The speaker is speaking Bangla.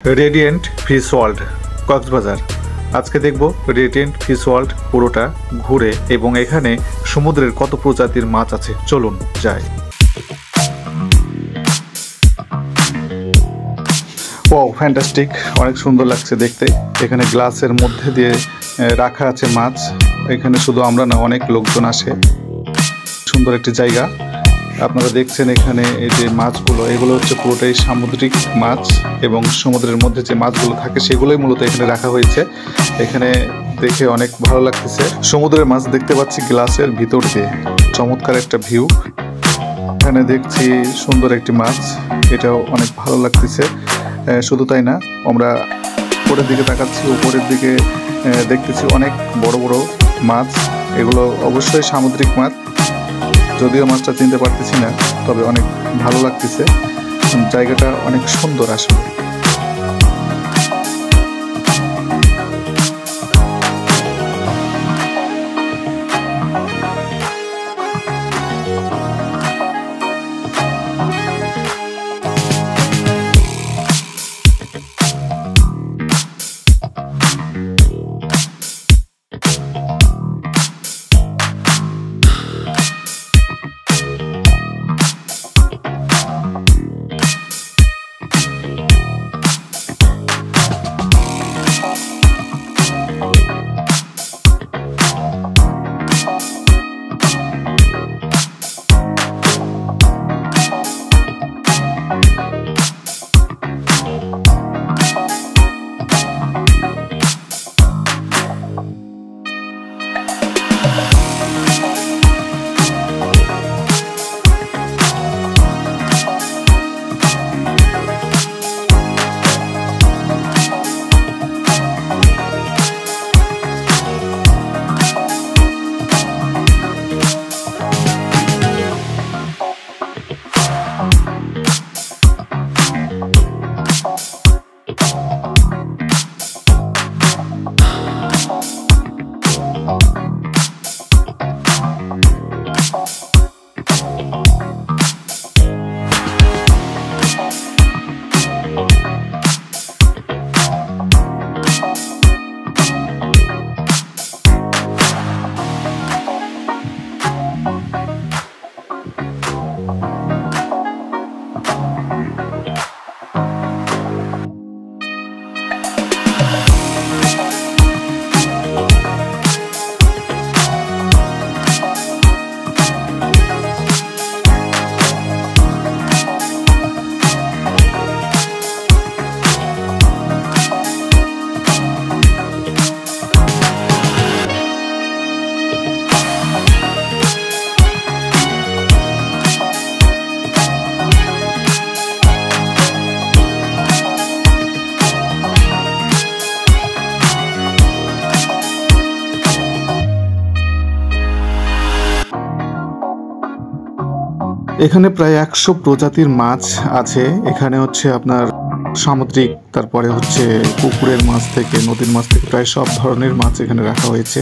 Radiant fish world Cox's Bazar. আজকে দেখব রেডিয়েন্ট ফিশ ওয়ার্ল্ড পুরোটা ঘুরে এবং এখানে সমুদ্রের কত প্রজাতির মাছ আছে। চলুন যাই। ও ফ্যান্টাস্টিক, অনেক সুন্দর লাগছে দেখতে। এখানে গ্লাসের মধ্যে দিয়ে রাখা আছে মাছ। এখানে শুধু আমরা না, অনেক লোকজন আসে। সুন্দর একটি জায়গা। আপনারা দেখছেন এখানে এই যে মাছগুলো, এগুলো হচ্ছে পুরোটাই সামুদ্রিক মাছ এবং সমুদ্রের মধ্যে যে মাছগুলো থাকে সেগুলোই মূলত এখানে রাখা হয়েছে। এখানে দেখে অনেক ভালো লাগতেছে। সমুদ্রের মাছ দেখতে পাচ্ছি গ্লাসের ভিতর দিয়ে। চমৎকার একটা ভিউ। এখানে দেখছি সুন্দর একটি মাছ, এটাও অনেক ভালো লাগতেছে। শুধু তাই না, আমরা উপরের দিকে তাকাচ্ছি, উপরের দিকে দেখতেছি অনেক বড় বড় মাছ। এগুলো অবশ্যই সামুদ্রিক মাছ, যদিও মাছটা চিনতে পারতেছি না, তবে অনেক ভালো লাগতেছে। জায়গাটা অনেক সুন্দর আসলে। এখানে প্রায় 100 প্রজাতির মাছ আছে। এখানে হচ্ছে আপনার সামুদ্রিক, তারপরে হচ্ছে পুকুরের মাছ থেকে, নদীর মাছ থেকে প্রায় সব ধরনের মাছ এখানে রাখা হয়েছে।